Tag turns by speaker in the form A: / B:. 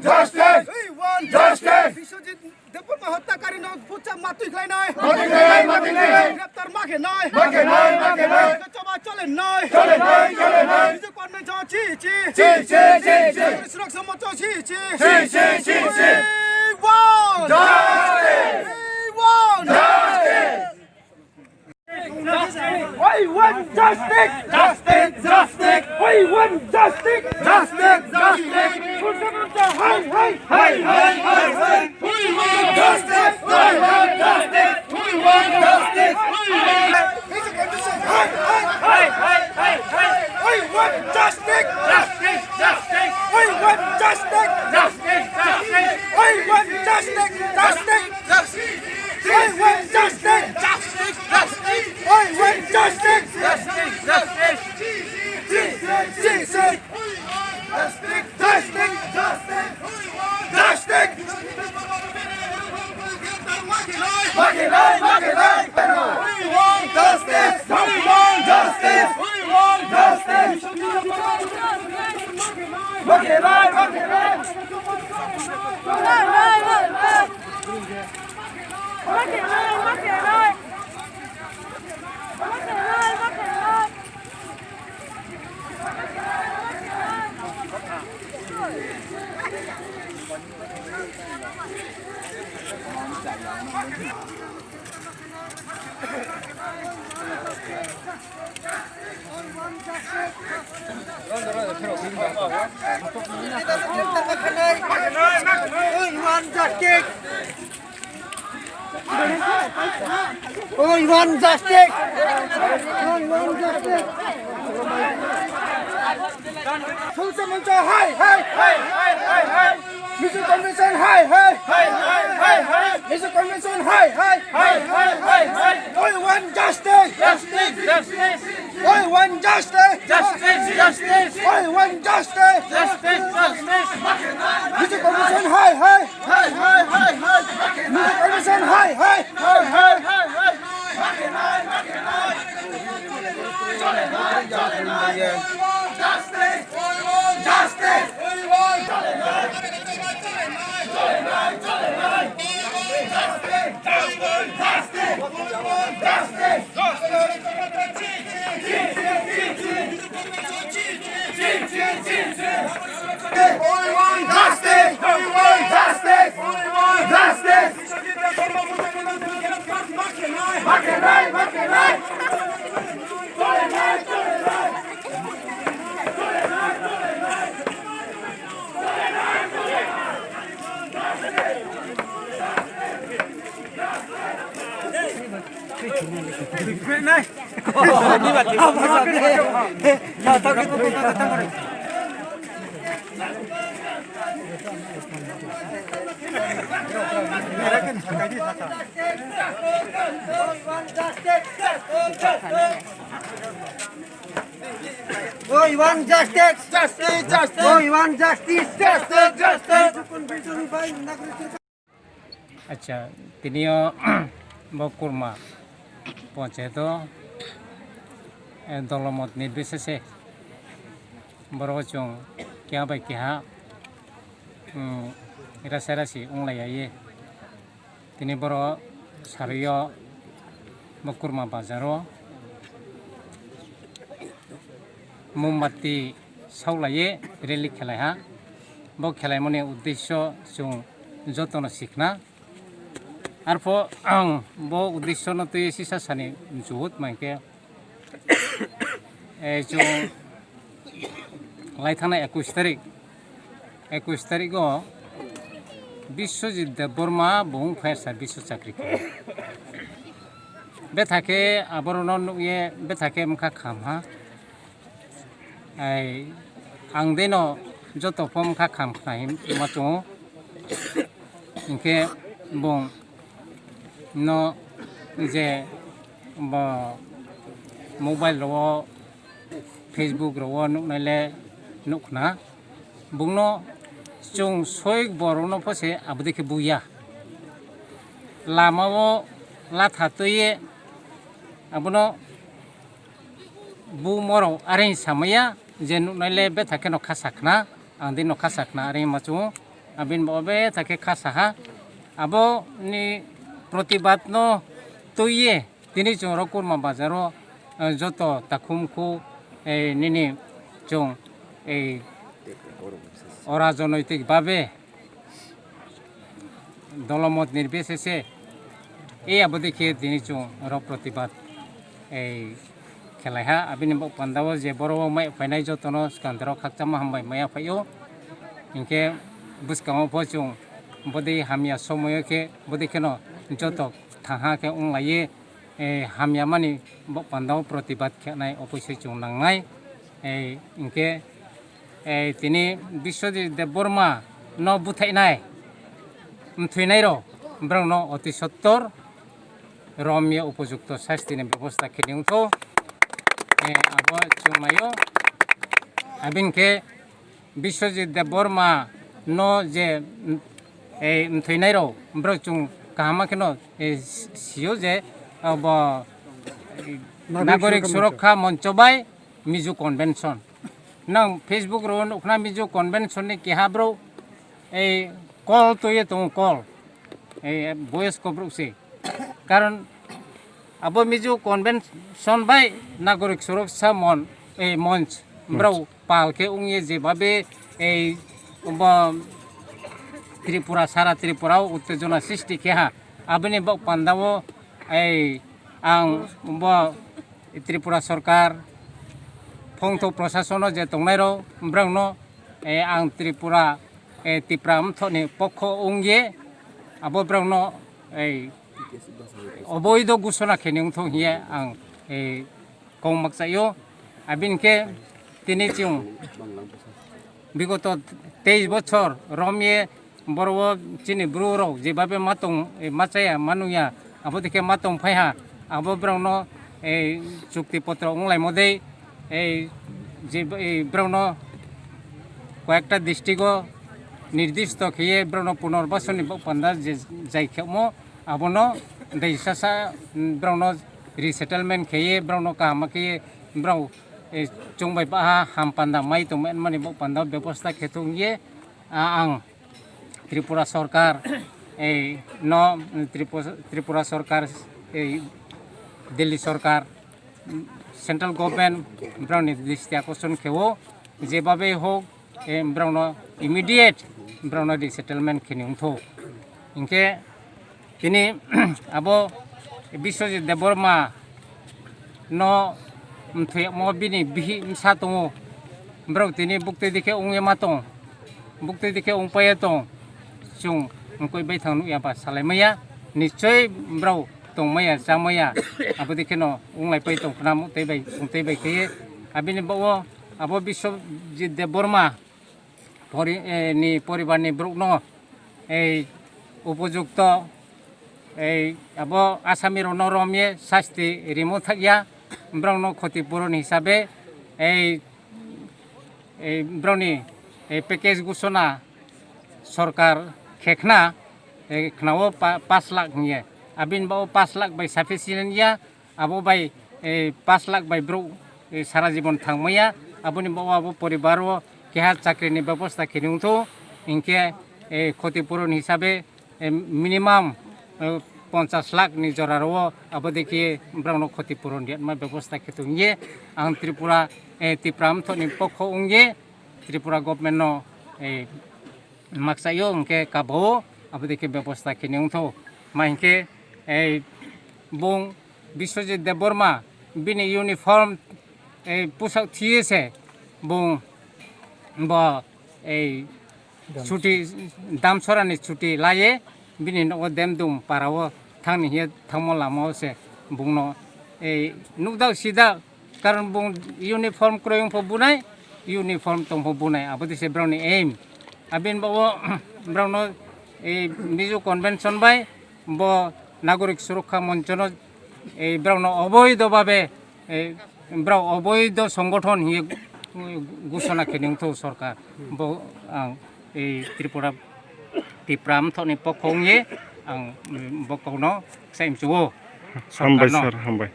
A: justice, justice.
B: Biswajit Debbarma হত্যাকারী পুচা মাতুই খাই নয় গ্রেপ্তার মাকে নয় চলে নয় বিজু কর্মে ছি ছি সুরক্ষা মত ছি ছি We want justice, justice, justice. We want justice, justice, justice. Hey, hey, hey, hey, hey. We want justice, we want justice. We want justice, we want. Hey, hey, hey, hey, hey. We want justice, justice, justice. We want justice, justice, justice. We want justice, justice, justice. We want justice, justice, justice. We want justice, justice, justice. Jesus, justice, justice, justice, justice. We want justice, we want justice, we want justice. We want justice. Hey, hey, hey, hey, hey, hey. Mr. Commission, hey, hey, hey, hey, hey, hey. Mr. Commission, hey, hey, hey, hey, hey, hey. We want justice, justice, justice. We want justice, justice, justice. We want justice, justice, justice. Mr. Commission, hey, hey, hey, hey, hey, hey. Mr. Commission, hey, hey, hey, hey, hey, hey. Justice, we want justice, we want We want justice, justice, justice. We want justice, justice, justice.
C: अच्छा तिनियो बकुरमा पंचायत दलमत निर्विशेषे बरचों क्या bye क्या राशि राशि उंलायाये तिनि बर सारियो बकुरमा बाजारो मोमबाती सावलाये रेली खेलाया ब खेलाय मने उद्देश्य जों जतन सिखना आरफो आं ब उद्देश्य न तो सिसा सानि जुहुत मायके जो लाइथाना 21 तारिख बिश्वजित देबबर्मा बुहुं फायार सार्भिस चाकरि बे थाखे आबरन नुये बे थाखे मखा खामहा आं देनो जत फम खा खाम खाय माचो इनके बुं न जे मोबाइल रो फेसबुक रो नुनाले नुखना बुंनो जों सय बरनो फसे आबदेखे बुया लामावो लाथातये आबनो बु मरो आरे सामया जे नुनाले बे थाके न खासाखना आं दे न खासाखना आरे macho abin bobe take khasaha abo ni protibad no tuye tini choro kurma bazaro joto takhumku nini chong অরাজনৈতিক ভাবে দলমত নির্বিশেষে এই আবদিকে তিনি চং প্রতিবাদ এই খেলাইহা আবিনি পান্দাও যে বড় মাই ফাইনাই যতন স্কান্দার খাকচামা হামবাই মায়া ফাইও ইনকে বুসকামো ফচং বদি হামিয়া সময়কে বদি কেন যত থাহাকে উংলাইয়ে হামিয়া মানি পান্দাও প্রতিবাদ খেনাই অপয়সা চং নাংনাই ইনকে তিনি বিশ্বজিৎ দেববর্মা ন বুথাইনাই থুইনাই ব্রং ন অতি সত্তর রমিয়া উপযুক্ত শাস্তিনি ব্যবস্থা খেলিংথ আবো চুমাইও আবিনকে বিশ্বজিৎ দেববর্মা ন যে থুইনাই ব্রং চুং কাহামা কেন সিও যে নাগরিক সুরক্ষা মঞ্চ বাই মিজু convention nang Facebook ron ukna mijo convention ni kihabro call to ye tong call voice ko bro se karon abo mijo convention bai nagorik suroksha monch bro pal ke ungye je babe Tripura sara Tripura uttejona sishti keha abini bok pandawo ang Tripura sarkar phong to prosasono je tongnai brang no ang Tripura TIPRA thoni pokho ungye abo brang no oboido gusona khening thong hiye ang kongmak sayo abinke tini chung বিগত 23 বছর রমিয়ে বড় চিনি ব্রুরো যেভাবে মাতং মাচায়া মানুয়া আবো দেখে মাতং ফাইহা আবো Brong ন চুক্তিপত্র অংলাই মধ্যে যে ব্রণ কয়েকটা ডিস্ট্রিক্ট নির্দিষ্ট খেয়ে ব্রণ পুনর্বাসনী পান্দা যে যাই খেমো আবন দেশাসা ব্রণ রিসেটেলমেন্ট খেয়ে ব্রণ কাহামা খেয়ে ব্রণ চংবাই বাহা হাম পান্দা মাই তো মানে পান্দা ব্যবস্থা খেতুংয়ে আং ত্রিপুরা সরকার ত্রিপুরা সরকার দিল্লি সরকার সেন্ট্রাল গভর্নমেন্ট ব্রাউনি দৃষ্টি আকর্ষণ খেও যেভাবে হোক ব্রাউন ইমিডিয়েট ব্রাউন রিসেটেলমেন্ট খেনিউথ ইনকে তিনি আবো বিশ্বজিৎ দেববর্মা ন বিনি বিহি সা দङ ব্রাউ তিনি বুকতে দিকে উঙে মা দङ বুকতে দিকে উংপায়ে দङ जों उनखौ बै थांनो याबा सालायमाया निश्चय ब्राउ tongmaya jamaya abodi keno unglai pai tongna mutei bai ke abini bawo abo Biswajit Deborma ni poribarni brukno উপযুক্ত abo Asami ro noromye sasti rimo thakya brongno ক্ষতিপূরণ হিসাবে brongni package ঘোষণা সরকার খেখনা খাও 5 লাখ নিয়ে abin bao 5 লাখ বাই sufficient ya abo bai 5 lakh বাই bro সারা জীবন থাংমায়া aboni bao abo পরিবারও কেহা চাকরিনি ব্যবস্থা খেনিউথো ইনকে ক্ষতিপূরণ হিসাবে minimum 50 lakh ni joraro abo dekhi brangno ক্ষতিপূরণ ma ব্যবস্থা খেতুংye ang Tripura TIPRA thoni pokho ungye Tripura government no maksayo ngke kabo abo dekhi ব্যবস্থা খেনিউথো মাইকে bung Biswajit Deborma bini uniform পোশাক থিয়েছে bung ba ছুটি দাম সরানি ছুটি লায়ে bini no dem dum parawo thangni he thangmo lamo se bungno nukdau sida karon bung uniform kroyong po bunai uniform tong po bunai abodi se browni aim abin bawo browno mizu convention bai bo নাগরিক সুরক্ষা মঞ্চন এই brown অবৈধভাবে brow অবৈধ সংগঠন হিয়ে ঘোষণা খেনিংথ সরকার এই Tripura TIPRA থনি পক্ষংয়ে আং বকনো সাইমচুও
D: হামবাই sir হামবাই